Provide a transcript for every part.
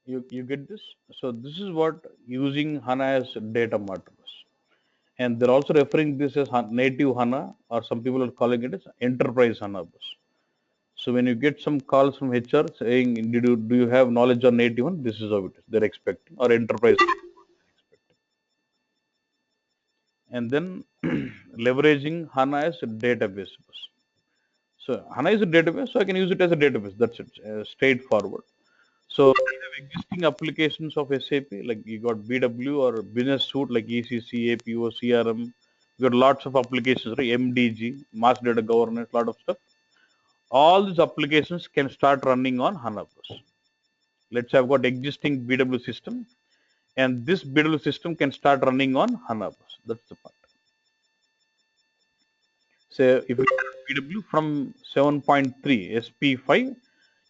You get this? So this is what using HANA as data markers. And they're also referring this as native HANA, or some people are calling it as enterprise HANA bus. So when you get some calls from HR saying, do you have knowledge on native one? This is how it is. They're expecting, or enterprise. And then leveraging HANA as a database bus. So HANA is a database, so I can use it as a database. That's it, straightforward. So we have existing applications of SAP, like you got BW or business suite like ECC, APO, CRM. You got lots of applications, right? MDG, mass data governance, lot of stuff. All these applications can start running on HANA bus. Let's say I've got existing BW system, and this BW system can start running on HANA bus. That's the part. So if you BW from 7.3 SP5,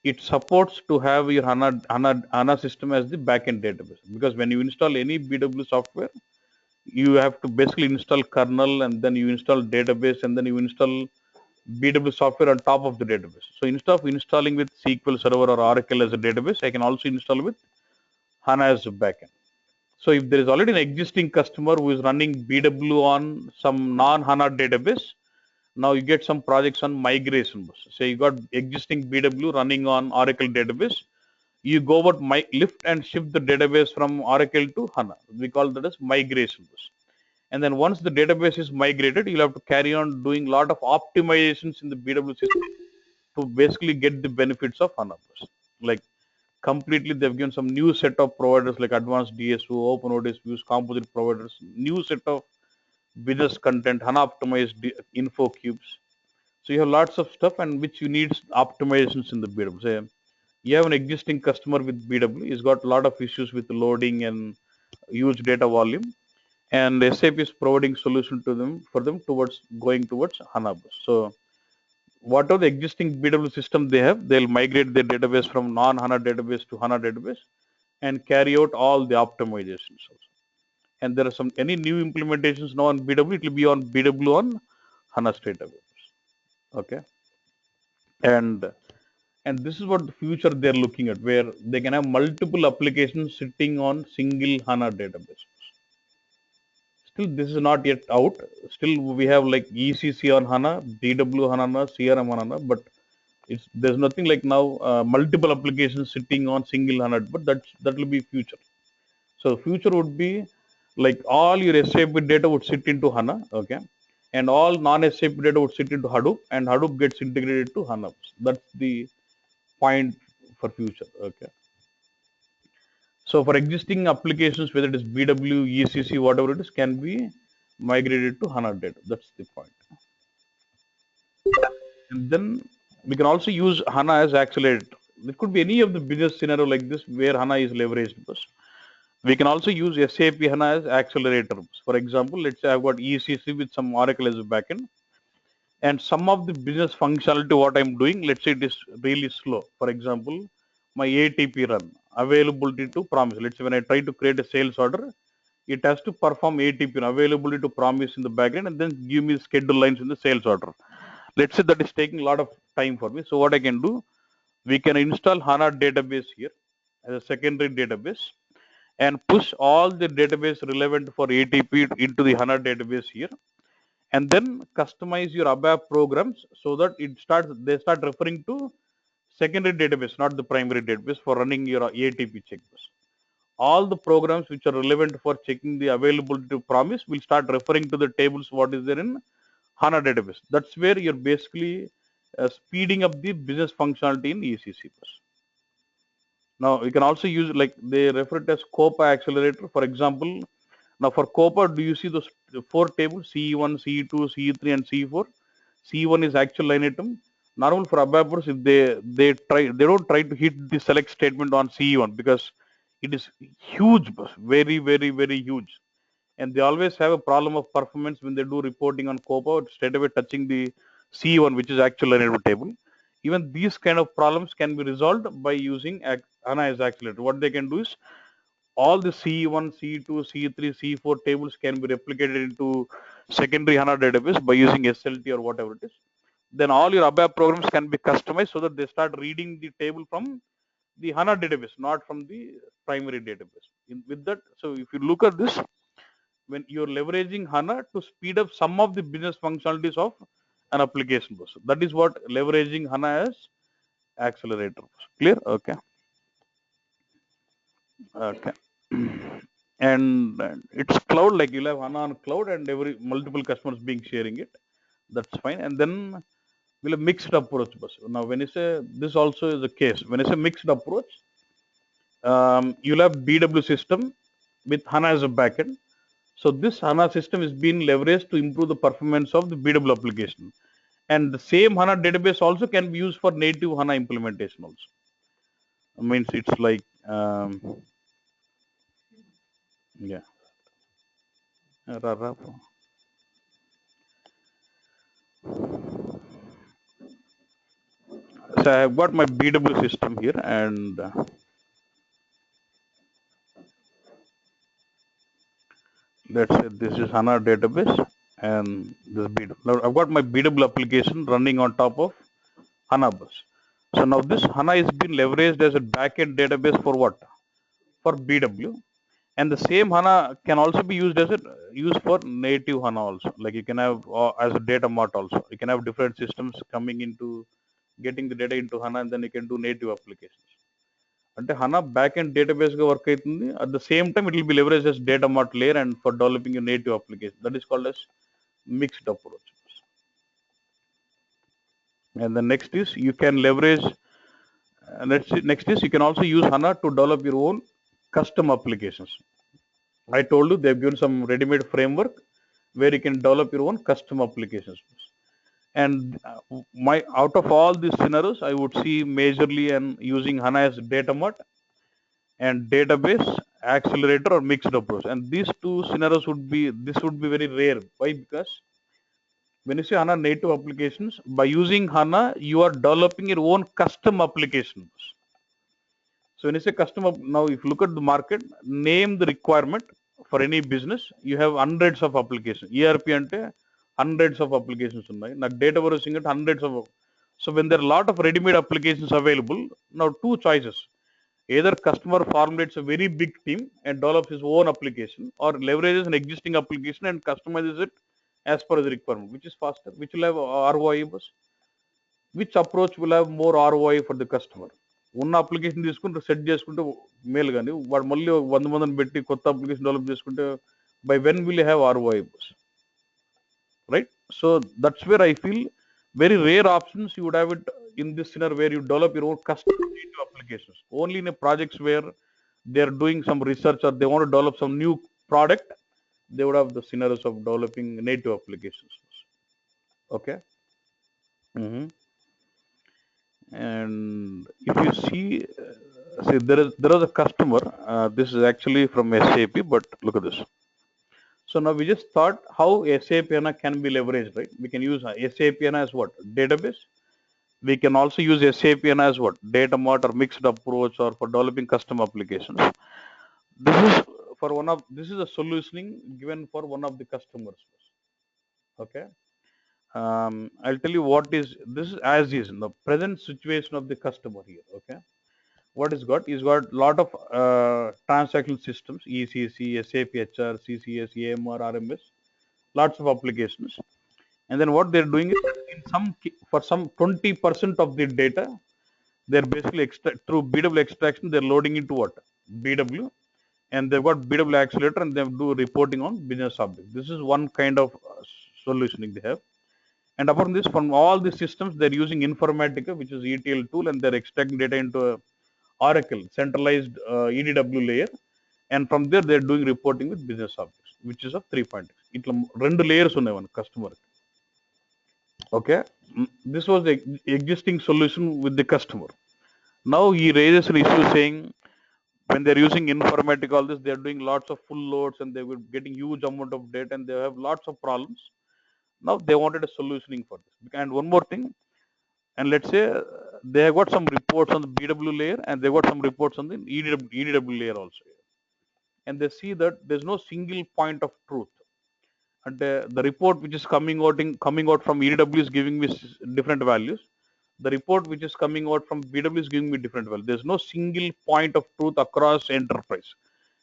it supports to have your HANA system as the backend database. Because when you install any BW software, you have to basically install kernel, and then you install database, and then you install BW software on top of the database. So instead of installing with SQL Server or Oracle as a database, I can also install with HANA as a backend. So if there is already an existing customer who is running BW on some non-HANA database, now you get some projects on migration. Say you got existing BW running on Oracle database, you go about lift and shift the database from Oracle to HANA. We call that as migration. And then once the database is migrated, you'll have to carry on doing a lot of optimizations in the BW system to basically get the benefits of HANA. Like completely, they've given some new set of providers like advanced DSO, OpenODS views, composite providers, new set of business content, HANA optimized info cubes. So you have lots of stuff, and which you need optimizations in the BW. Say you have an existing customer with BW, he's got a lot of issues with loading and huge data volume, and SAP is providing solution to them for them towards going towards HANA bus. So whatever the existing BW system they have, they'll migrate their database from non-HANA database to HANA database and carry out all the optimizations also. And there are some any new implementations now on BW, it will be on BW on HANA straight away. Okay. And this is what the future they're looking at, where they can have multiple applications sitting on single HANA database. Still, this is not yet out. Still, we have like ECC on HANA, BW on HANA, CRM on HANA, but there's nothing like now multiple applications sitting on single HANA. But that will be future. So future would be like all your SAP data would sit into HANA, okay, and all non-SAP data would sit into Hadoop, and Hadoop gets integrated to HANA. That's the point for future, okay. So for existing applications, whether it is BW, ECC, whatever it is, can be migrated to HANA data. That's the point. And then we can also use HANA as accelerator. It could be any of the business scenario like this where HANA is leveraged. We can also use SAP HANA as accelerator. For example, let's say I've got ECC with some Oracle as a backend, and some of the business functionality what I'm doing, let's say it is really slow. For example, my ATP run, availability to promise. Let's say when I try to create a sales order, it has to perform ATP, availability to promise in the backend, and then give me schedule lines in the sales order. Let's say that is taking a lot of time for me. So what I can do, we can install HANA database here as a secondary database and push all the database relevant for ATP into the HANA database here, and then customize your ABAP programs so that they start referring to secondary database, not the primary database, for running your ATP check. All the programs which are relevant for checking the availability to promise will start referring to the tables what is there in HANA database. That's where you're basically speeding up the business functionality in ECC. Now you can also use, like they refer it as COPA accelerator. For example, now for COPA, do you see those four tables, CE1, CE2, CE3, and CE4? CE1 is actual line item. Normal for ABAPers, if they don't try to hit the select statement on CE1 because it is huge, very, very, very huge. And they always have a problem of performance when they do reporting on COPA, straight away touching the CE1, which is actual line item table. Even these kind of problems can be resolved by using HANA as accelerator. What they can do is all the CE1, CE2, CE3, CE4 tables can be replicated into secondary HANA database by using SLT or whatever it is. Then all your ABAP programs can be customized so that they start reading the table from the HANA database, not from the primary database. With that, so if you look at this, when you're leveraging HANA to speed up some of the business functionalities of an application. So that is what leveraging HANA as accelerator. Clear? Okay. Okay. And it's cloud, like you'll have HANA on cloud and every multiple customers being sharing it. That's fine. And then we'll have mixed approach. Now, when you say this also is the case, when you say mixed approach, you'll have BW system with HANA as a backend. So this HANA system is being leveraged to improve the performance of the BW application. And the same HANA database also can be used for native HANA implementation also. I mean, it's like, yeah. So I have got my BW system here, and let's say this is HANA database and this BW. Now I've got my BW application running on top of HANA bus. So now this HANA is being leveraged as a backend database for what? For BW. And the same HANA can also be used for native HANA also. Like you can have as a data mart also. You can have different systems coming into getting the data into HANA, and then you can do native applications. అంటే HANA backend database గా work అవుతుంది. At the same time, it will be leveraged as data mart layer and for developing a native application. That is called as mixed approach. And the next is you can leverage. Next is you can also use HANA to develop your own custom applications. I told you they've given some ready-made framework where you can develop your own custom applications. And out of all these scenarios, I would see majorly and using HANA as data mart and database accelerator or mixed approach. And these two scenarios would be very rare. Why? Because when you say HANA native applications, by using HANA, you are developing your own custom applications. So when you say custom, now if you look at the market, name the requirement for any business, you have hundreds of applications. ERP ante hundreds of applications unnai. Now data warehousing at hundreds of. So when there are a lot of ready-made applications available, now two choices. Either customer formulates a very big team and develops his own application, or leverages an existing application and customizes it as per the requirement, which is faster, which will have ROI. Which approach will have more ROI for the customer? ఉన్న application తీసుకుంటే set చేసుకుంటే మేలు, కానీ వాడు మళ్ళీ 100 మందిని పెట్టి కొత్త అప్లికేషన్ డెవలప్ చేసుకుంటే by when will you have ROI? Right? So that's where I feel very rare options you would have it in this scenario where you develop your own custom native applications. Only in a projects where they are doing some research or they want to develop some new product, they would have the scenarios of developing native applications. Okay. And if you see, there is a customer. This is actually from SAP, but look at this. So now we just thought how SAP HANA can be leveraged, right? We can use SAP HANA as what? Database. We can also use SAP HANA as what? Data mart or mixed approach or for developing custom applications. This is a solutioning given for one of the customers. Okay. I'll tell you what is this is as is in the present situation of the customer here. Okay. What is got? He's got a lot of transactional systems, ECC, SAP HR, CCS, AMR, RMS, lots of applications. And then what they're doing is for some 20% of the data, they're basically through BW extraction, they're loading into what? BW. And they've got BW accelerator and they do reporting on business objects. This is one kind of solutioning they have. And apart from this, from all the systems, they're using Informatica, which is ETL tool, and they're extracting data into Oracle, centralized EDW layer. And from there, they're doing reporting with business objects, which is of 3.x. Itla rendu layers unnai one customer. Okay. This was the existing solution with the customer. Now he raises an issue saying, when they're using Informatica, all this, they're doing lots of full loads and they were getting huge amount of data and they have lots of problems. Now they wanted a solutioning for this. And one more thing, and let's say they have got some reports on the BW layer and they got some reports on the EDW layer also. And they see that there's no single point of truth. And the report which is coming out from EDW is giving me different values. the report which is coming out from BW is giving me different value. There's no single point of truth across enterprise.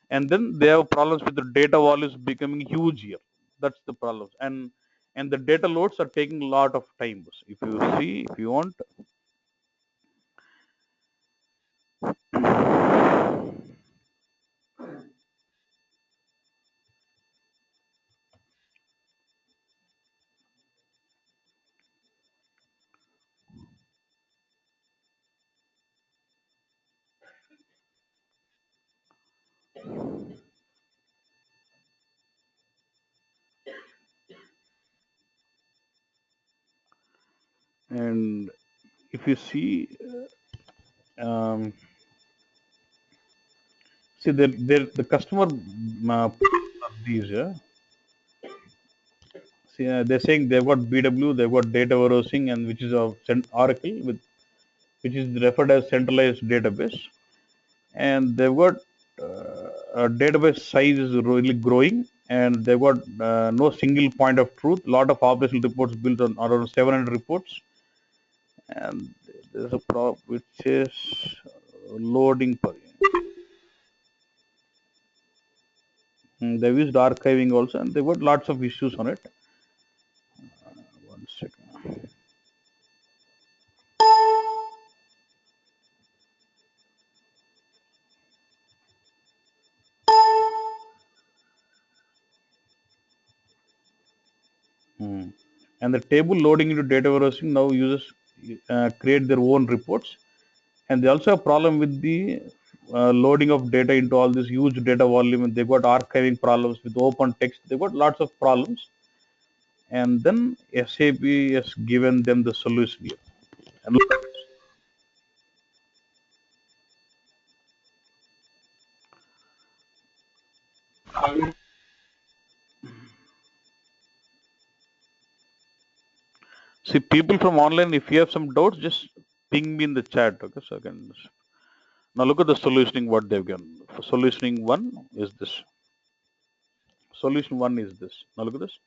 And then they have problems with the data volumes becoming huge here. That's the problem. And the data loads are taking a lot of time. If you see, if you want, and if you see, um, see the customer these, see, they're saying they've got BW, they've got data warehousing, and which is a Oracle with which is referred as centralized database, and they've got database size is really growing, and they've got no single point of truth. Lot of operational reports built on around 700 reports, and there's a problem which is loading per. They've used archiving also, and they've got lots of issues on it. One second. And the table loading into data warehousing now users create their own reports, and they also have problem with the loading of data into all this huge data volume, and they got archiving problems with open text. They got lots of problems, and then SAP has given them the solution here. And look at this. See, people from online, if you have some doubts, just ping me in the chat. Okay, so I can. Now look at the solutioning what they've given. For solutioning one is this. Solution one is this. Now look at this.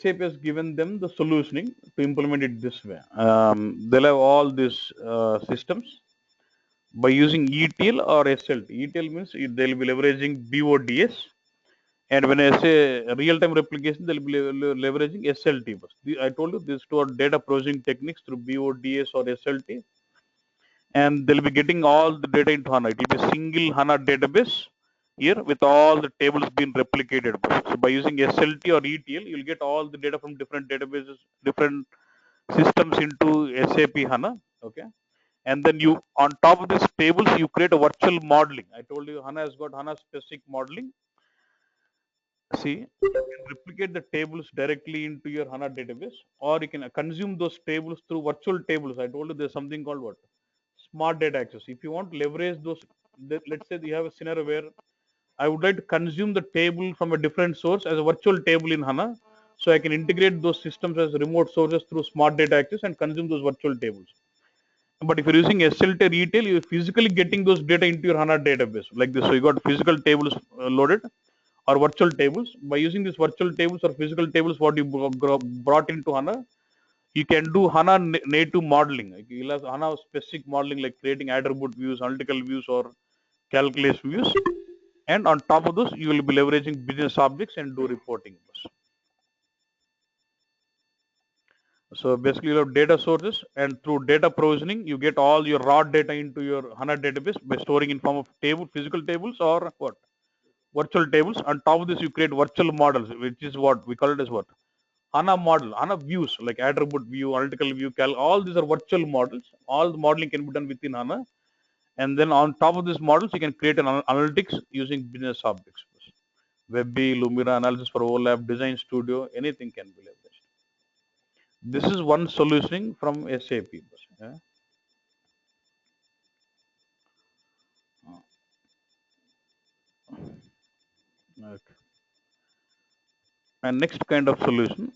SAP has given them the solutioning to implement it this way. They'll have all these systems by using ETL or SLT. ETL means they'll be leveraging BODS, and when I say real-time replication, they'll be leveraging SLT. I told you these two are data processing techniques through BODS or SLT, and they'll be getting all the data into HANA. It will be a single HANA database here with all the tables being replicated. So by using SLT or ETL, you'll get all the data from different databases, different systems into SAP HANA. Okay. And then you, on top of these tables, you create a virtual modeling. I told you HANA has got HANA specific modeling. See, you can replicate the tables directly into your HANA database, or you can consume those tables through virtual tables. I told you there's something called what? Smart data access. If you want to leverage those, let's say you have a scenario where I would like to consume the table from a different source as a virtual table in HANA. So I can integrate those systems as remote sources through smart data access and consume those virtual tables. But if you're using SLT retail, you're physically getting those data into your HANA database like this. So you got physical tables loaded or virtual tables. By using these virtual tables or physical tables, what you brought into HANA, you can do HANA native modeling. Like you'll have HANA specific modeling like creating attribute views, analytical views, or calculation views. And on top of those, you will be leveraging business objects and do reporting. So basically, you have data sources, and through data provisioning, you get all your raw data into your HANA database by storing in form of table, physical tables, or what? Virtual tables. On top of this, you create virtual models, which is what we call it as what? HANA model, HANA views like attribute view, analytical view, all these are virtual models. All the modeling can be done within HANA. And then on top of these models, you can create an analytics using business objects. Webby, Lumira, analysis for overlap, design studio, anything can be leveraged. This is one solutioning from SAP. Yeah. Okay. And next kind of solution.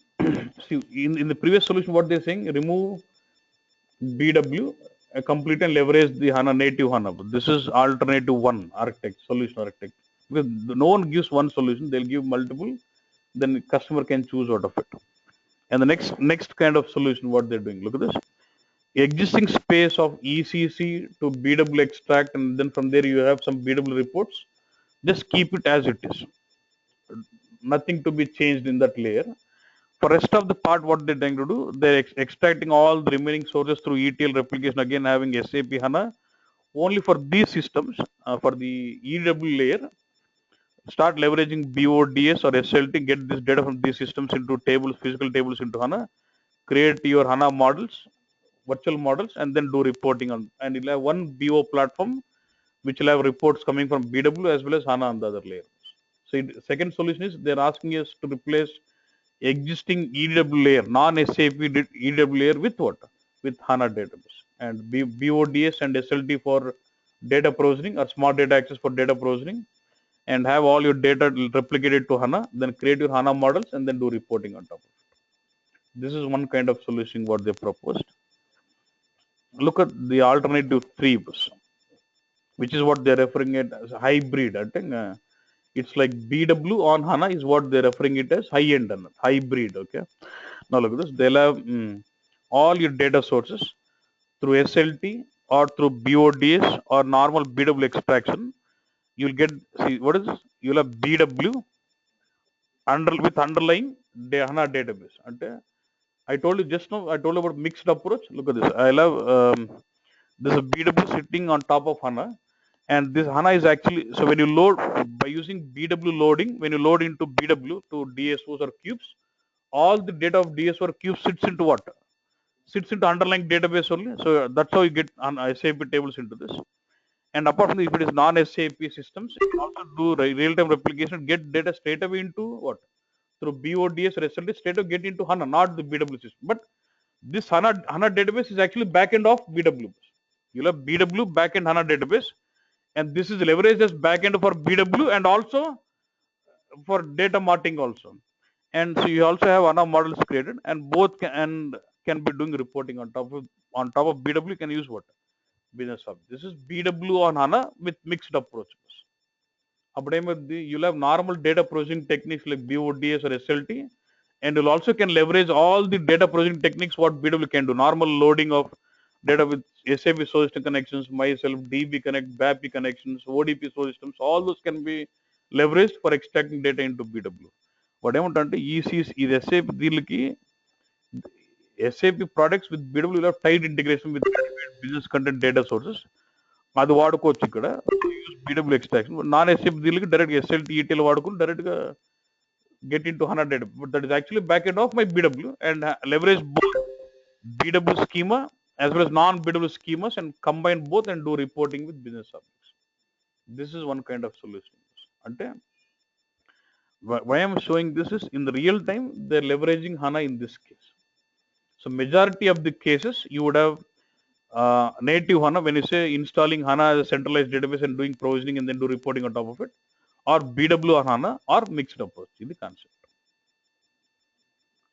See, in the previous solution, what they're saying, remove BW, complete and leverage the HANA native HANA. This is alternative one architect, solution architect. Because no one gives one solution, they'll give multiple, then customer can choose out of it. And the next kind of solution, what they're doing, look at this. Existing space of ECC to BW extract, and then from there you have some BW reports. Just keep it as it is. Nothing to be changed in that layer. For rest of the part, what they're trying to do, they're extracting all the remaining sources through ETL replication, again having SAP HANA only for these systems. For the EW layer, start leveraging BODS or SLT, get this data from these systems into tables, physical tables into HANA, create your HANA models, virtual models, and then do reporting on. And you'll have one BO platform which will have reports coming from BW as well as HANA on the other layer. So second solution is they're asking us to replace existing EW layer, non-SAP EW layer with what? With HANA database. And BODS and SLT for data provisioning or smart data access for data provisioning, and have all your data replicated to HANA, then create your HANA models and then do reporting on top of it. This is one kind of solution what they proposed. Look at the alternative 3, which is what they're referring it as hybrid. I think it's like BW on HANA is what they're referring it as high-end hybrid. Okay. Now look at this. They'll have all your data sources through SLT or through BODS or normal BW extraction. You'll get, see, what is this? You'll have BW with underlying HANA database. And I told you just now, I told you about mixed approach. Look at this. I love this BW sitting on top of HANA. And this HANA is actually, so when you load by using BW loading, when you load into BW to DSOs or cubes, all the data of DSO or cubes sits into what? Sits into underlying database only. So that's how you get SAP tables into this. And apart from this, if it is non-SAP systems, you can also do real-time replication, get data straight away into what? Through BODS or SLT, straight away get into HANA, not the BW system. But this HANA database is actually backend of BW. You'll have BW backend HANA database, and this is leveraged as backend for BW and also for data marting also. And so you also have HANA models created, and both can be doing reporting on top of BW. You can use what? Business Hub. This is BW on HANA with mixed approaches. You'll have normal data processing techniques like BODS or SLT, and you'll also can leverage all the data processing techniques what BW can do. Normal loading of data with SAP source system connections, myself, DB connect, BAP connections, ODP source systems, all those can be leveraged for extracting data into BW. What ECs is SAP products with BW will have tight integration with business content data sources. అది వాడుకోవచ్చు ఇక్కడ use BW extraction. Non-SAP దీనికి direct SLT ETL వాడుకుని డైరెక్ట్గా get into HANA data. But that is actually backend of my BW and leverage both BW schema as well as non-BW schemas and combine both and do reporting with business objects. This is one kind of solution. Ante why I'm showing this is in the real time they're leveraging HANA in this case. So majority of the cases you would have native HANA when you say installing HANA as a centralized database and doing provisioning and then do reporting on top of it, or BW on HANA or mixed approach in the concept.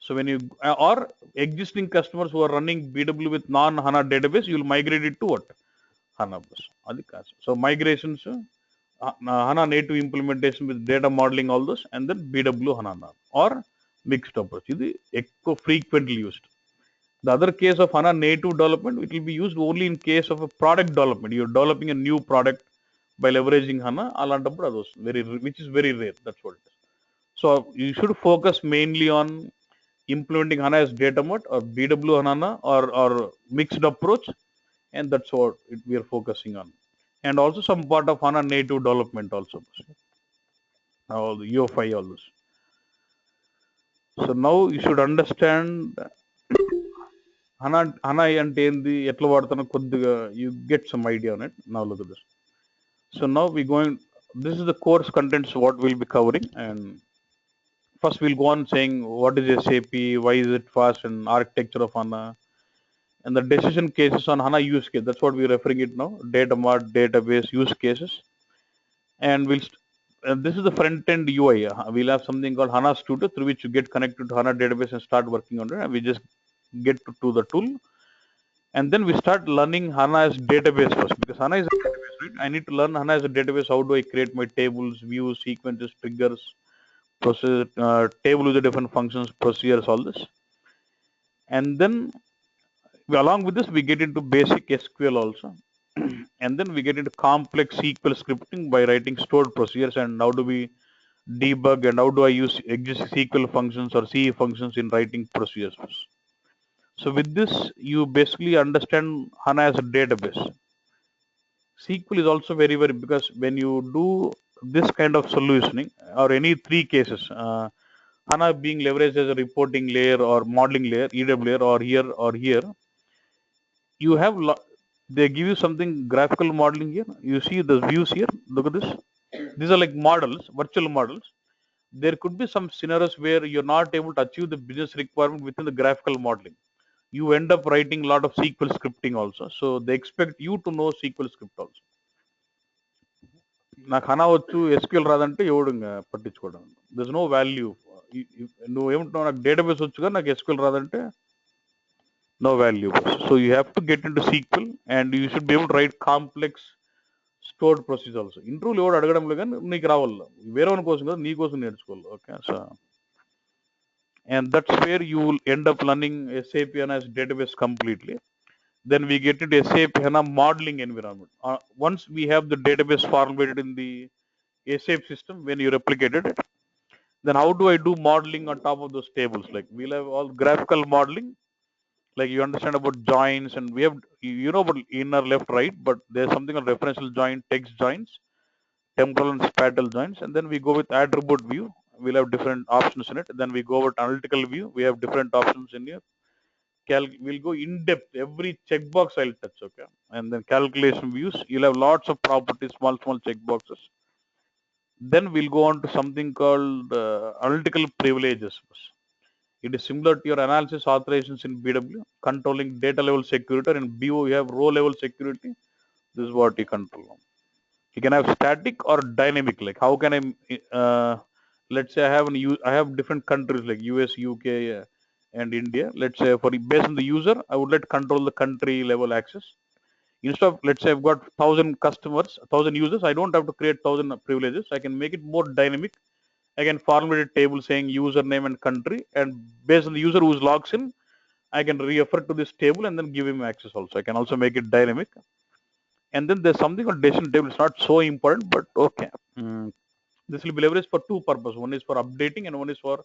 So when you or existing customers who are running BW with non-HANA database, you will migrate it to what? HANA bus. So migrations, HANA native implementation with data modeling, all those, and then BW HANA or mixed approach. This is frequently used. The other case of HANA native development, it will be used only in case of a product development. You're developing a new product by leveraging HANA, which is very rare. That's what it is. So you should focus mainly on implementing HANA as data mode or BW HANA or mixed approach, and that's what we are focusing on. And also some part of HANA native development also. All the UFI, all this. So now you should understand HANA ante endi etla vaadutana koddiga you get some idea on it. Now look at this. So now this is the course contents what we'll be covering, and first we'll go on saying what is SAP, why is it fast, and architecture of HANA, and the decision cases on HANA use case. That's what we're referring it now. Data mart, database use cases, and this is the front end UI. We'll have something called HANA Studio through which you get connected to HANA database and start working on it. And we just get to the tool, and then we start learning HANA as database first, because HANA is a database, right? I need to learn HANA as a database. How do I create my tables, views, sequences, triggers, process, table with the different functions, procedures, all this. And then along with this, we get into basic SQL also. And then we get into complex SQL scripting by writing stored procedures, and how do we debug, and how do I use existing SQL functions or CE functions in writing procedures. So with this, you basically understand HANA as a database. SQL is also very, very, because when you do this kind of solutioning or any three cases, HANA being leveraged as a reporting layer or modeling layer, EW layer, or here, you have they give you something graphical modeling here. You see the views here. Look at this. These are like models, virtual models. There could be some scenarios where you're not able to achieve the business requirement within the graphical modeling. You end up writing a lot of SQL scripting also. So they expect you to know SQL script also. నాకు హనా వచ్చు SQL రాదంటే ఎవడు ఇంకా పట్టించుకోవడం. This no value. నువ్వు ఏమంటున్నావు, నాకు database వచ్చు కానీ నాకు ఎస్క్యూఎల్ రాదంటే no value. So you have to get into SQL, and you should be able to write complex stored procedures also. ఇంటర్వ్యూలు ఎవడు అడగడంలో కానీ నీకు రావాలి, వేరే వాళ్ళ కోసం కదా, నీ కోసం నేర్చుకోవాలి. Okay, so and that's where you will end up learning SAP HANA as database completely. Then we get into SAP HANA modeling environment. Once we have the database formulated in the SAP system, when you replicated it, then how do I do modeling on top of those tables? Like we'll have all graphical modeling, like you understand about joins, and we have, you know, about inner, left, right, but there's something called referential joint, text joints, temporal and spatial joints. And then we go with attribute view, we'll have different options in it. Then we go with analytical view, we have different options in here. We'll go in depth, every checkbox I'll touch. Okay, and then calculation views, you'll have lots of properties, small checkboxes. Then we'll go on to something called analytical privileges. It is similar to your analysis authorizations in BW, controlling data level security, and in BO you have row level security. This is what you control. You can have static or dynamic. Like how can I, let's say I have different countries like US, UK, and India. Let's say based on the user, I would let control the country level access. Instead of, let's say I've got 1,000 customers, 1,000 users, I don't have to create 1,000 privileges. I can make it more dynamic. I can formulate a table saying username and country, and based on the user who logs in, I can refer to this table and then give him access also. I can also make it dynamic. And then there's something called decision table. It's not so important, but okay. This will be leveraged for two purposes. One is for updating and one is for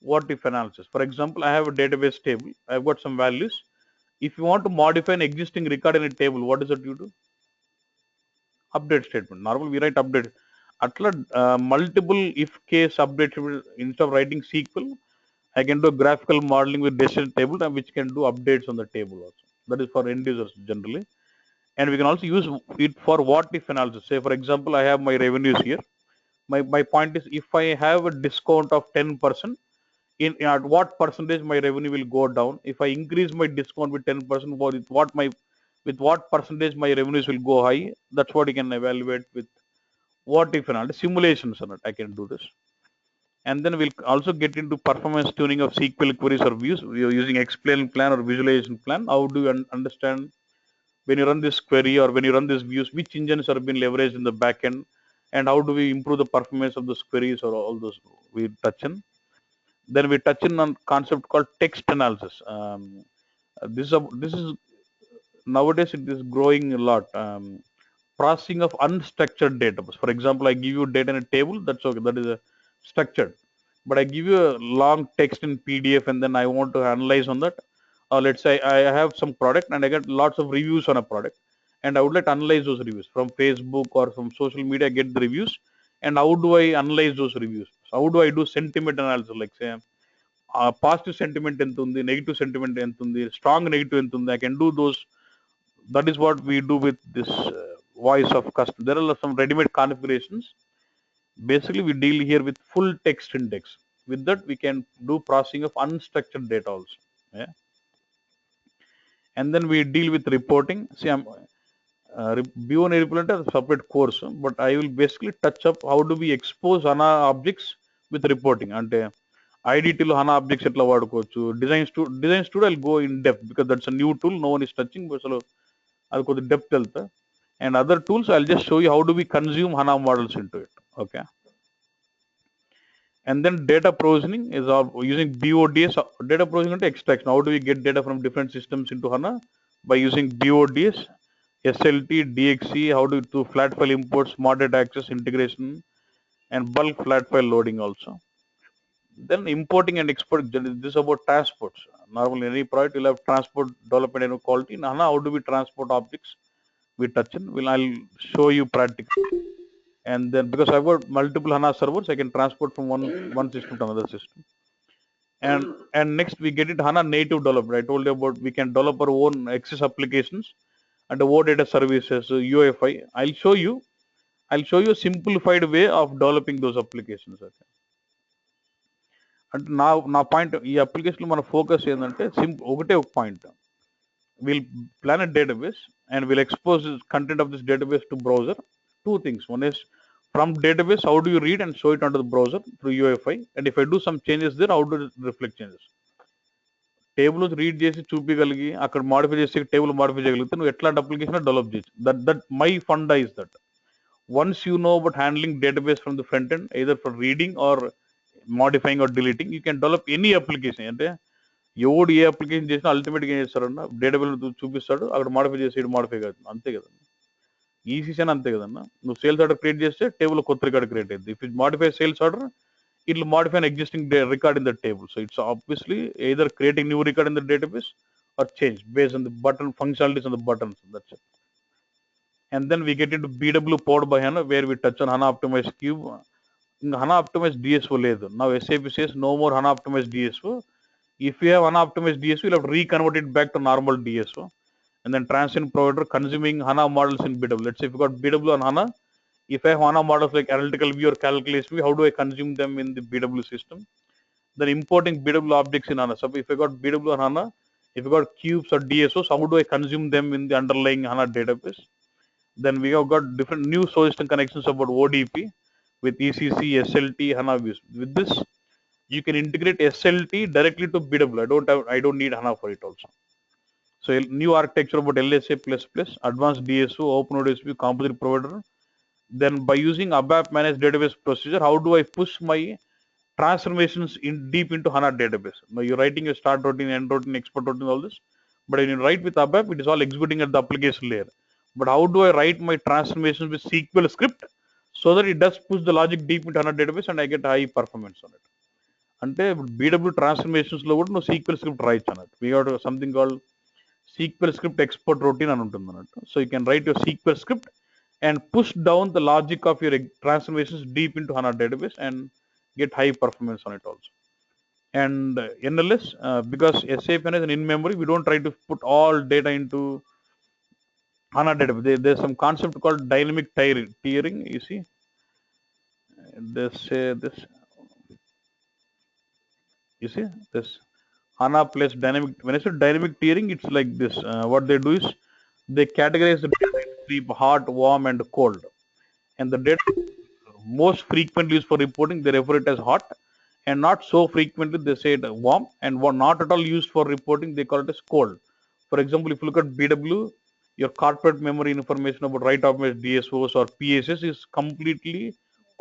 what if analysis. For example, I have a database table. I've got some values. If you want to modify an existing record in a table, what is it you do? Update statement. Normally we write update. Atla multiple if case update, instead of writing SQL, I can do a graphical modeling with decision table, which can do updates on the table also. That is for end users generally. And we can also use it for what if analysis. Say for example, I have my revenues here. My point is, if I have a discount of 10%, in at what percentage my revenue will go down? If I increase my discount with 10%, with what percentage my revenues will go high? That's what you can evaluate with what if analysis. Simulations on it, I can do this. And then we'll also get into performance tuning of SQL queries or views. We are using explain plan or visualization plan. How do you understand when you run this query or when you run these views, which engines are being leveraged in the backend, and how do we improve the performance of those queries, or all those we touch in. Then we touch in on concept called text analysis. This is nowadays it is growing a lot. Processing of unstructured data. For example, I give you data in a table. That's okay. That is a structured. But I give you a long text in PDF, and then I want to analyze on that. Let's say I have some product and I get lots of reviews on a product, and I would like to analyze those reviews from Facebook or from social media. Get the reviews, and how do I analyze those reviews? How do I do sentiment analysis? Like say, positive sentiment entundi, negative sentiment entundi, strong negative entundi. I can do those. That is what we do with this voice of customer. There are some ready-made configurations. Basically, we deal here with full text index. With that, we can do processing of unstructured data also. Yeah. And then we deal with reporting. See, I'm B1 repellent is a separate course, but I will basically touch up how do we expose HANA objects with reporting. And IDT lo HANA objects etla vadukochu. Design Studio I'll go in depth because that's a new tool. No one is touching, but so I'll go the depth helta. And other tools, I'll just show you how do we consume HANA models into it. Okay. And then data provisioning is all using BODS. Data provisioning into extraction. How do we get data from different systems into HANA? By using BODS, SLT, DXC, how do to flat file imports, smart data access, integration, and bulk flat file loading also. Then importing and export, this is about transports. Normally any product will have transport development and quality. In HANA, how do we transport objects? We touch in. I'll show you practically. And then because I've got multiple HANA servers, I can transport from one system to another system. And next we get it HANA native development. I told you about we can develop our own access applications and the OData services, UEFI. I'll show you a simplified way of developing those applications. Okay. And now point ఈ application మన focus ఏంటంటే ఒకటే ఒక point. We'll plan a database and we'll expose content of this database to browser. Two things. One is from database, how do you read and show it onto the browser through UEFI? And if I do some changes there, how do it reflect changes? Table read చేసి చూపించగలిగి అక్కడ modify చేసి table modify చేయగలిగితే నువ్వు ఎట్లాంటి application develop చేయొచ్చు. That my funda is that once you know about handling database from the front end either for reading or modifying or deleting you can develop any application. అంటే ఎవడు ఏ application చేసినా అల్టిమేట్గా ఏం చేస్తారన్నా database చూపిస్తాడు, అక్కడ modify చేసి modify కాదు, అంతే కదన్నా. ఈసీసీ అని అంతే కదన్నా. నువ్వు సేల్స్ ఆర్డర్ క్రియేట్ చేస్తే టేబుల్ కొత్త రికార్డ్ క్రియేట్ అయింది. If it modify sales order, it will modify an existing record in the table. So it's obviously either creating new record in the database or change based on the button functionalities on the buttons. That's it. And then we get into BW powered by HANA, where we touch on HANA optimized cube. HANA optimized DSO లేదు. Now SAP says no more HANA optimized DSO. If you have HANA optimized DSO, you'll have to reconvert it back to normal DSO. And then transition provider consuming HANA models in BW. Let's say if you got BW on HANA, if I have HANA models like analytical view or calculation view, how do I consume them in the BW system? Then importing BW objects in HANA. So if I got BW on HANA, if I got cubes or DSOs, how do I consume them in the underlying HANA database? Then we have got different new system connections about ODP with ECC, SLT, HANA views. With this, you can integrate SLT directly to BW. I don't need HANA for it also. So new architecture about LSA++, advanced DSO, OpenODSP, composite provider. Then by using ABAP managed database procedure, how do I push my transformations deep into HANA database? Now you're writing your start routine, end routine, export routine, all this. But when you write with ABAP, it is all executing at the application layer. But how do I write my transformations with SQL script so that it does push the logic deep into HANA database and I get high performance on it? అంటే BW transformations లో కూడా నువ్వు SQL script రాయొచ్చు అన్నట్టు. We got something called SQL script export routine అని ఉంటుంది అన్నట్టు. So you can write your SQL script and push down the logic of your transformations deep into HANA database and get high performance on it also. And NLS, because SAP HANA is an in-memory, we don't try to put all data into HANA database. There's some concept called dynamic tiering. You see, they say this. You see this HANA plus dynamic. When I say dynamic tiering, it's like this. What they do is they categorize the data into sleep, hot, warm, and cold. And the data most frequently used for reporting, they refer it as hot, and not so frequently they say it warm, and not at all used for reporting, they call it as cold. For example, if you look at BW, your corporate memory information about write optimized DSOs or PSS is completely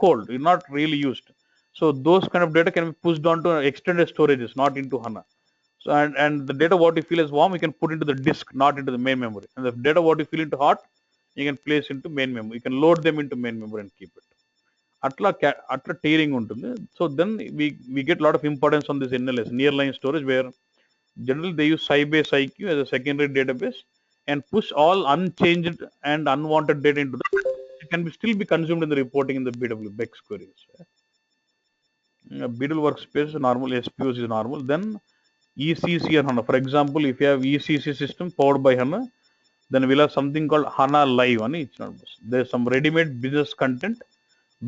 cold. It's not really used. So those kind of data can be pushed onto extended storages, not into HANA. So and the data what you feel is warm, you can put into the disk, not into the main memory. And the data what you feel into hot, you can place into main memory. You can load them into main memory and keep it. Atla tiering ఉంటుంది. So then we get a lot of importance on this NLS, nearline storage, where generally they use Sybase IQ as a secondary database and push all unchanged and unwanted data into the. It can still be consumed in the reporting in the BW BEX queries. BW workspace is normal, SPOs is normal. Then ECC and HANA. For example, if you have ECC system powered by HANA, then we'll have something called HANA Live. There's some ready-made business content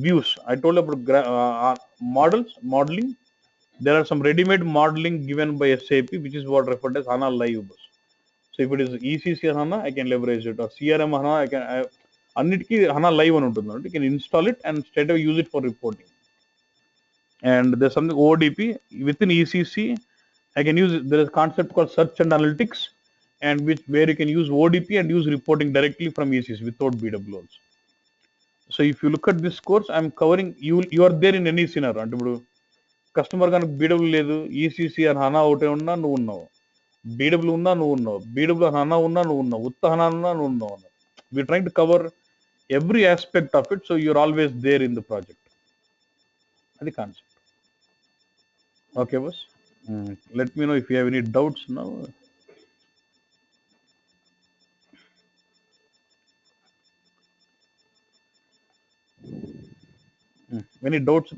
views. I told about modeling. There are some ready-made modeling given by SAP, which is what referred as HANA Live. So if it is ECC HANA, I can leverage it, or CRM HANA, I can. అన్నిటికీ HANA Live అని ఉంటుంది. You can install it and straight away use it for reporting. And there's something ODP within ECC. I can use. There is a concept called search and analytics, and where you can use ODP and use reporting directly from ECC without BW also. So if you look at this course, I'm covering you are there in any scenario. Customer కనుక BW లేదు, ECC అని హనా ఒకటే ఉన్నా నువ్వు ఉన్నావు, BW ఉన్నా నువ్వు ఉన్నావు, బీడబ్ల్యూ అని హనా ఉన్నా నువ్వు ఉన్నావు, ఉత్త హనా ఉన్నా నువ్వు ఉన్నావు. We trying to cover every aspect of it, so you're always there in the project. అది కాన్సెప్ట్. ఓకే బస్, let me know if you have any doubts now. Any doubts?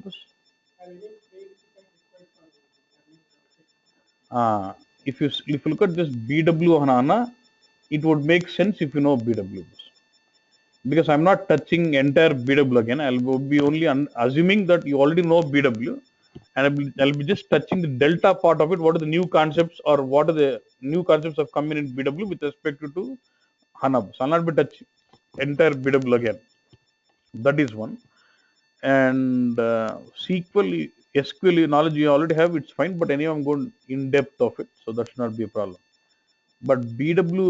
If you look at this BW HANA, it would make sense if you know BW. Because I'm not touching entire BW again. I'll be only assuming that you already know BW, and I'll be just touching the delta part of it. What are the new concepts, or what are the new concepts have come in BW with respect to HANA? So I'll not be touching entire BW again. That is one. And SQL knowledge you already have, it's fine, but anyway I'm going in depth of it, so that should not be a problem. But BW,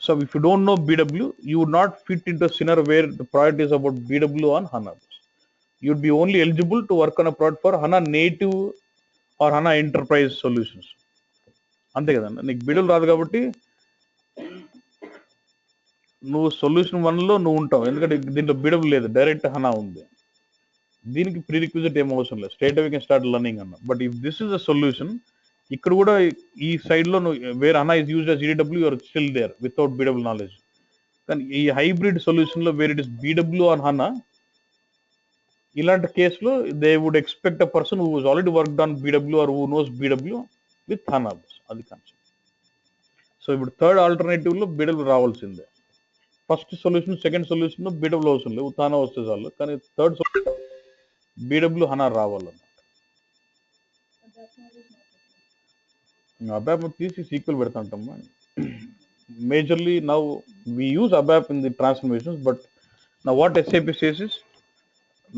so if you don't know BW, you would not fit into a scenario where the project is about BW on HANA. You'd be only eligible to work on a project for HANA native or HANA enterprise solutions. అంతే కదండి, నీకు BW రాదు కాబట్టి నువ్వు solution 1లో నువ్వు ఉంటావు, ఎందుకంటే దీంట్లో బీడబ్ల్యూ లేదు, డైరెక్ట్ హనా ఉంది. దీనికి ప్రీ రిక్విజిట్ ఏం అవసరం లేదు, straight away can start learning అన్న. But if this is a solution, ఇక్కడ కూడా ఈ సైడ్ లో where HANA is used as EDW, you're still there without BW knowledge. కానీ ఈ హైబ్రిడ్ సొల్యూషన్ లో where it is BW on HANA, ఇలాంటి కేసులో they would expect a person who was already worked on BW or who knows BW with HANA. అది concept. So ఇప్పుడు third alternative లో BW రావాల్సిందే. First solution, second solution BW అవసరం లేదు, ఉత్తానా వస్తే చాలు. కానీ థర్డ్ సొల్యూషన్ బీడబ్ల్యూ హనా రావాలన్నమాట. ABAP తీసి సీక్వెల్ పెడతాంటమ్మా. Majorly now we use ABAP in the transformations, but now what SAP says is,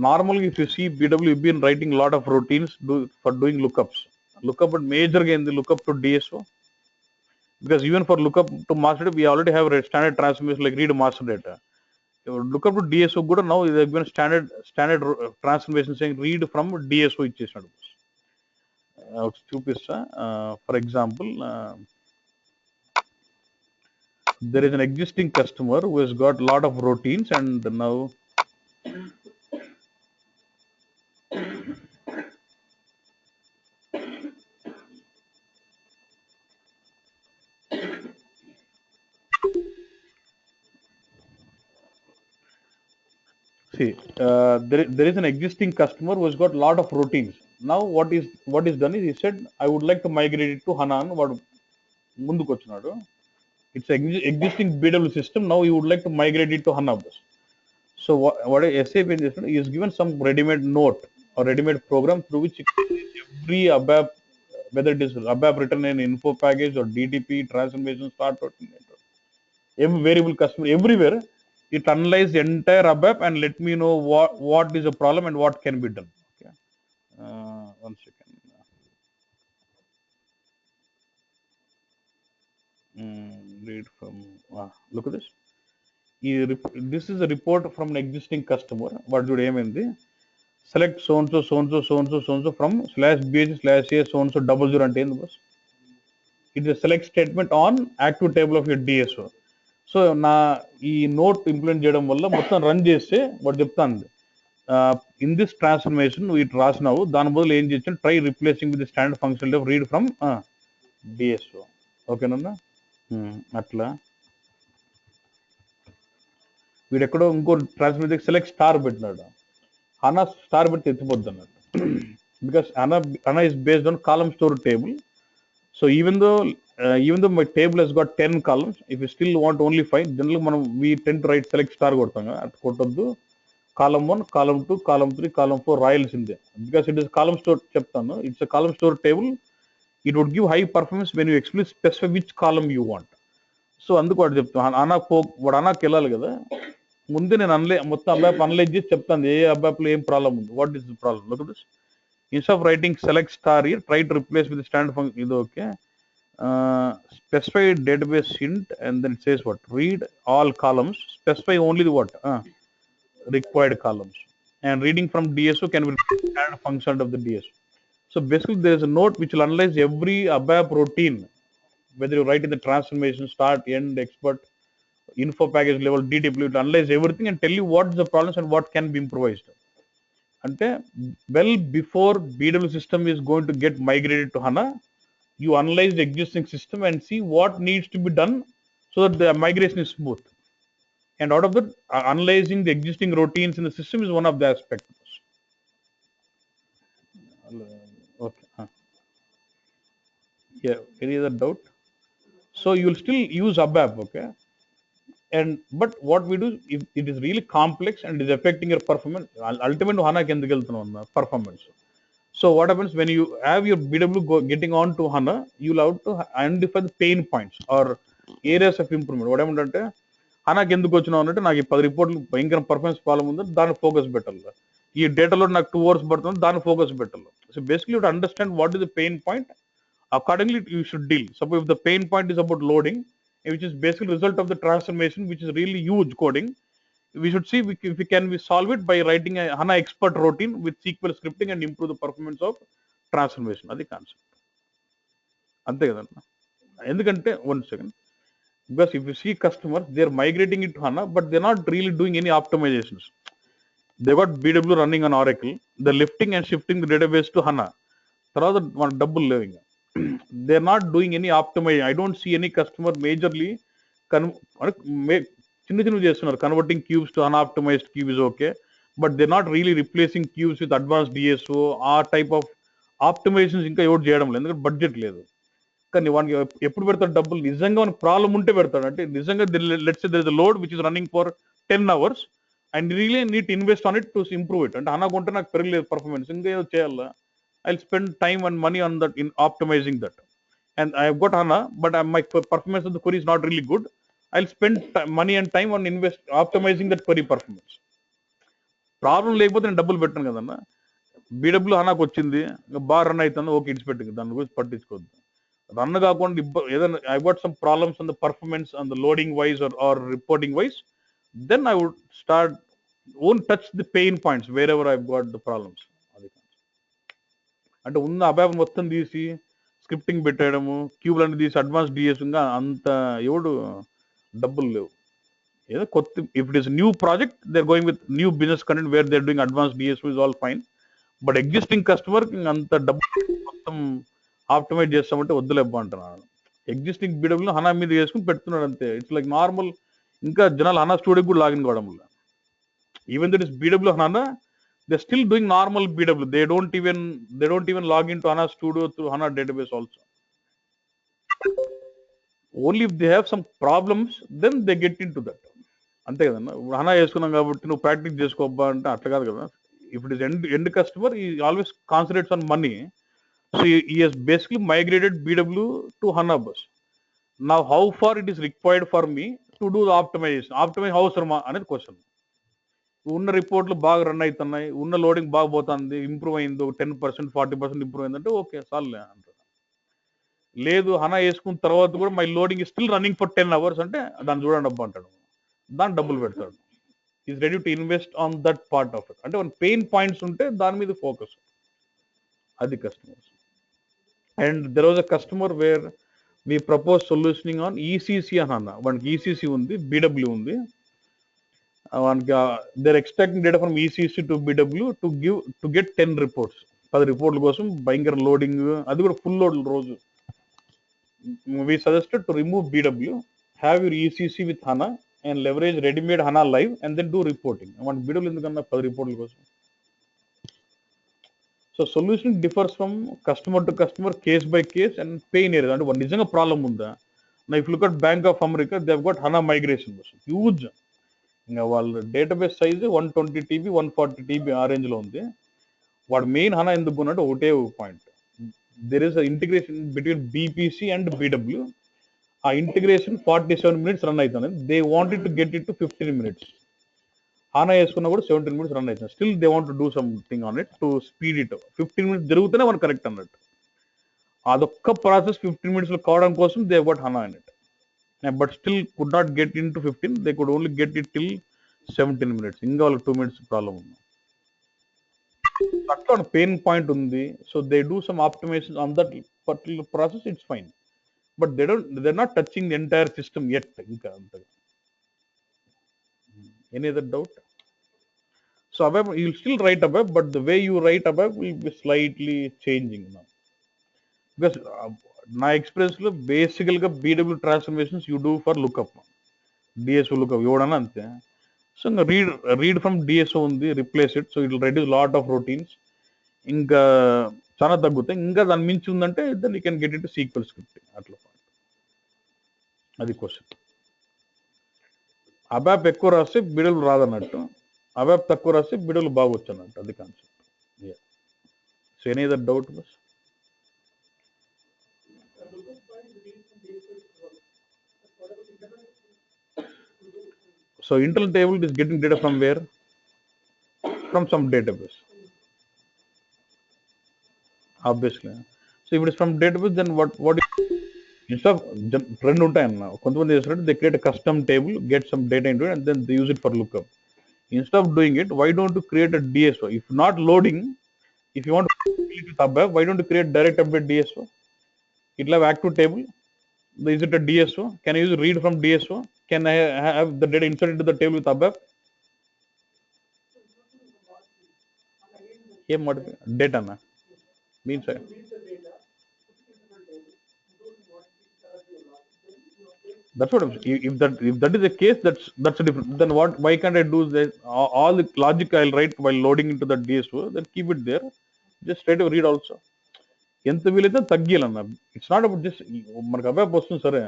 normally if you see BW, you've been writing a lot of routines for doing lookups. Lookup, but major in the lookup to DSO, because even for lookup to master data, we already have a standard transformation like read master data. Lookup to DSO కూడా now they have been standard transformation saying read from DSO ఇచ్చేసాడు. చూపిస్తా. For example, there is an existing customer who has got a lot of routines, and now see, there is an existing customer who has got a lot of routines. Now what is done is, he said, I would like to migrate it to HANA. What ముందుకు వచ్చినాడు, it's existing BW system, now you would like to migrate it to HANA. So what SAP is given some ready-made note or ready-made program through which every ABAP, whether it is ABAP written in info package or DTP, transformation, start, every variable customer, everywhere, it analyzes the entire ABAP and let me know what is the problem and what can be done. Okay. One second. Read from, look at this. This is a report from an existing customer. What do you mean? Select so and so, so and so, so and so, so and so from /bh/a so and so 00 and 10. It is a select statement on active table of your DSO. So నా ఈ note implement చేయడం వల్ల మొత్తం run చేస్తే వాడు చెప్తాను, in this transformation నువ్వు ఇటు రాసినావు, దాని బదులు ఏం చేసాను, try replacing with standard function of read from DSO. ఓకేనన్నా? అట్లా వీడు ఎక్కడో ఇంకో ట్రాన్స్ఫర్మేషన్ సెలెక్ట్ స్టార్ పెట్టినాడు, హనా స్టార్ పెట్టి ఎత్తిపోద్ది అన్నాడు. Because HANA is based on column store table. So even though my table has got 10 columns, if you still want only 5, generally we tend to write select star కొడతాం కదా, అది కొట్టొద్దు. column 1, column 2, column 3, column 4 రాయాల్సిందే. Because it is column store చెప్తాను, it's a column store table. It would give high performance when you actually specify which column you want. So అందుకు వాడు చెప్తాను, వాడు అనాకి వెళ్ళాలి కదా, ముందే నేను మొత్తం అబ్బాయి అనలైజ్ చేసి చెప్తాను ఏ అబ్బాయిలో ఏం ప్రాబ్లం ఉంది, what is the problem. Look at this. Instead of writing select star here, try to replace with the standard function. This okay. Specify database hint, and then it says what? Read all columns. Specify only the what? Required columns. And reading from DSO can be standard function of the DSO. So basically there is a note which will analyze every ABAP routine, whether you write in the transformation, start, end, expert, info package level, DW, it will analyze everything and tell you what is the problems and what can be improvised. Ante, well before BW system is going to get migrated to HANA, you analyze the existing system and see what needs to be done so that the migration is smooth. And out of that, analyzing the existing routines in the system is one of the aspects. Okay. Yeah. Any other doubt? So you will still use ABAP, okay? And but what we do, if it is really complex and is affecting your performance, ultimately HANA can performance. So what happens when you have your BW getting on to HANA, you'll have to identify the pain points or areas of improvement. What ఏమంటే HANAకి ఎందుకు వచ్చినావు అంటే నాకు ఈ 10 రిపోర్ట్లు భయంకర performance problem ఉంది, దాని ఫోకస్ పెట్టాలి. ఈ డేటాలో నాకు 2 hours పడుతుంది, దాని ఫోకస్ పెట్టాలి. So basically you understand what is the pain point, accordingly you should deal. Suppose if the pain point is about loading, which is basically result of the transformation, which is really huge coding, we should see if we can solve it by writing a HANA expert routine with SQL scripting and improve the performance of transformation. That's the concept. అంతే కదన్న. ఎందుకంటే one second, because if you see customers, they are migrating it to HANA, but they're not really doing any optimizations. They got BW running on Oracle, they're lifting and shifting the database to HANA. తర్వాత మన డబ్బులు లేవు. They're not doing any optimization. I don't see any customer majorly చిన్న చిన్న చేస్తున్నారు. Converting cubes to unoptimized cube is okay, but they not really replacing cubes with advance DSO. ఆ type of optimizations ఇంకా ఎవరు చేయడం లేదు, ఎందుకంటే బడ్జెట్ లేదు. కానీ వానికి ఎప్పుడు పెడతాడు డబ్బులు? నిజంగా మనకి ప్రాబ్లం ఉంటే పెడతాడు. అంటే నిజంగా let's say there is a load which is running for 10 hours and really need to invest on it to improve it. అంటే అనుకుంటే నాకు పెరగలేదు పర్ఫార్మెన్స్, ఇంకా ఏదో చేయాలా, I'll spend time and money on that in optimizing that. And I've got HANA, but my performance of the query is not really good. I'll spend money and time on optimizing that query performance. Problem లేకపోతే నేను డబ్బులు పెట్టాను కదన్నా. BW HANAకి వచ్చింది, బాగా run అవుతుంది, okay it's పెట్టింది, దాని గురించి పట్టించుకోవద్దు. రన్ కాకుండా ఏదైనా I got some problems on the performance on the loading wise or reporting wise, then I would start on touch the pain points wherever I got the problems. అంటే ఉన్న అబ్యాప్ మొత్తం తీసి స్క్రిప్టింగ్ పెట్టేయడము, క్యూబ్లు అన్ని తీసి advance DS, ఇంకా అంత ఎవడు డబ్బులు లేవు. ఏదో కొత్త, if it is new project they are going with new business content where they are doing advance DS is all fine. But existing customer అంత డబ్బు మొత్తం ఆప్టిమైజ్ చేస్తామంటే వద్దులేబ్బా అంటున్నాను. ఎగ్జిస్టింగ్ బీడబ్ల్యూ HANA మీద వేసుకుని పెడుతున్నాడు అంతే. It's like normal. ఇంకా జనాలు HANA స్టూడియోకి కూడా లాగిన్ కావడం వల్ల, even that is BW HANA, they're still doing normal BW. They don't even log into HANA Studio through HANA database also. Only if they have some problems, then they get into that. అంతే కదన్నా. HANA వేసుకున్నాం కాబట్టి నువ్వు practice చేసుకోబ్బా అంటే అట్లా కాదు కదా. If it is end customer, he always concentrates on money. So he has basically migrated BW to HANA bus. Now how far it is required for me to do the optimization? Optimize అవసరమా అనేది question. ఉన్న రిపోర్ట్లు బాగా run అవుతున్నాయి, ఉన్న loading బాగా పోతుంది, improve అయింది, 10% 40% ఇంప్రూవ్ అయిందంటే ఓకే చాలులే అంటారు. లేదు HANA వేసుకున్న తర్వాత కూడా my loading still running for 10 hours అంటే దాన్ని చూడండి అబ్బా అంటాడు, దాన్ని డబ్బులు పెడతాడు. Is ready to invest on that part of it. అంటే మన పెయిన్ పాయింట్స్ ఉంటే దాని మీద ఫోకస్, అది customers. And there was a customer where we propose solutioning on ECC అని అన్న. వానికి ఈసీసీ ఉంది, బీడబ్ల్యూ ఉంది. వానికి they're extracting data from ECC to BW to get 10 reports. 10 రిపోర్ట్ల కోసం భయంకర లోడింగ్, అది కూడా ఫుల్ లోడ్ రోజు. We suggested to remove BW, have your ECC with HANA and leverage ready-made HANA live and then do reporting. వానికి BW ఎందుకన్నా 10 రిపోర్ట్ల కోసం. So solution differs from customer to customer, case by case and pain area. అంటే నిజంగా problem ఉందా? నా if look at bank of America, they have got HANA migration huge. ఇంకా వాళ్ళ database size 120 TB 140 TB ఆ రేంజ్లో ఉంది. వాడు మెయిన్ HANA ఎందుకు ఉన్నట్టు ఒకటే point, there is integration between BPC and BW. ఆ ఇంటిగ్రేషన్ 47 minutes రన్ అవుతుంది. They wanted to get it to 15 minutes. HANA వేసుకున్నా కూడా 17 minutes రన్ అవుతుంది. Still they want to do something on it to speed it. 15 minutes జరిగితేనే మనకు correct అన్నట్టు. అదొక్క process 15 minutes కావడం కోసం they got HANA in it. But still could not get into 15. They could only get it till 17 minutes. ఇంకా వాళ్ళకి 2 minutes problem ఉంది. అట్లా పెయిన్ పాయింట్ ఉంది. So they do some optimization on that particular process, it's fine. But they're not touching the entire system yet. ఇంకా అంతగా. Any other doubt? So above, you'll still write above, but the way you write above will be slightly changing now. Because నా experience లో బేసికల్ గా BW transformations you do for lookup, DSO lookup ఇవ్వడని అంతే. So ఇంకా read from DSO ఉంది, replace it. So it will reduce lot of routines. ఇంకా చాలా తగ్గుతాయి. ఇంకా దాని మించి ఉందంటే then you can get it SQL scripting. అట్లా అది క్వశ్చన్. అబాప్ ఎక్కువ రాస్తే బిడలు రాదన్నట్టు, అబాప్ తక్కువ రాస్తే బిడలు బాగొచ్చు అన్నట్టు, అది concept. So any other doubt bus? So internal table is getting data from where? From some database, obviously. So if it is from database, then what instead of trend untayana kontamandi chestunnaru, they create a custom table, get some data into it, and then they use it for lookup. Instead of doing it, why don't you create a DSO? If not loading, if you want to fill it with above, why don't you create direct update DSO? It will have active table. Is it a DSO? Can I use read from DSO? Can I have the data inserted into the table with above? ఏం మడిపి డేటానా means that's what if that is the case, that's a different. Then why can't I do that? All the logic I'll write while loading into the DSO, then keep it there, just try to read also. ఎంత వీలైతే తగ్గియాలన్న. It's not about just మనకు అవే వస్తుంది సరే,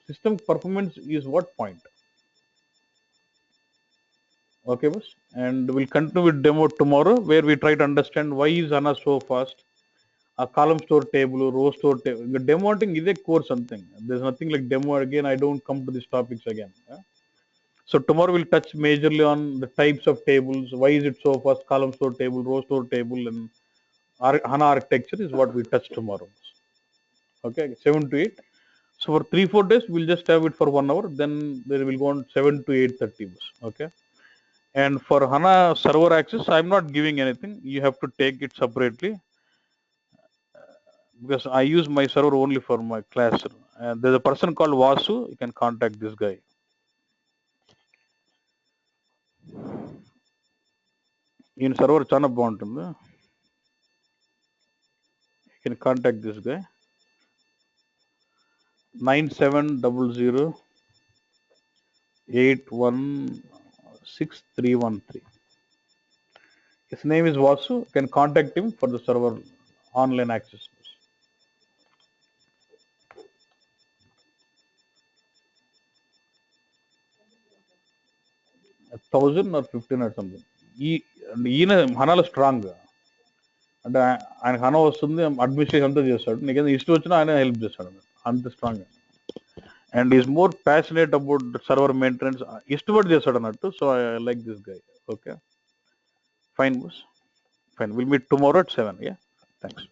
system performance is what point. Okay, boss. And we'll continue with demo tomorrow, where we try to understand why is HANA so fast. A column store table, row store table. The demo hunting is a core something. There's nothing like demo. Again, I don't come to these topics again. So tomorrow we'll touch majorly on the types of tables. Why is it so fast? Column store table, row store table, and HANA architecture is what we touch tomorrow. Okay, 7 to 8. So for 3-4 days, we'll just have it for 1 hour. Then there will go on 7 to 8:30. Okay. And for HANA server access, I'm not giving anything. You have to take it separately, because I use my server only for my class. There's a person called Vasu. You can contact this guy. In server chana baguntundi. You can contact this guy. 9700816313. His name is Vasu. You can contact him for the server online access. 1,000 or 15 or something. ఈయన హనాలో strong అంటే ఆయన హనా వస్తుంది, administration అంతా చేస్తాడు. నీకేదో ఇష్టం వచ్చినా ఆయన హెల్ప్ చేస్తాడు, అంత strong. And is more passionate about server maintenance, ఇష్టపడి చేస్తాడు అన్నట్టు. So I like this guy. Okay, fine boss, fine. Will meet tomorrow at 7. Yeah, thanks.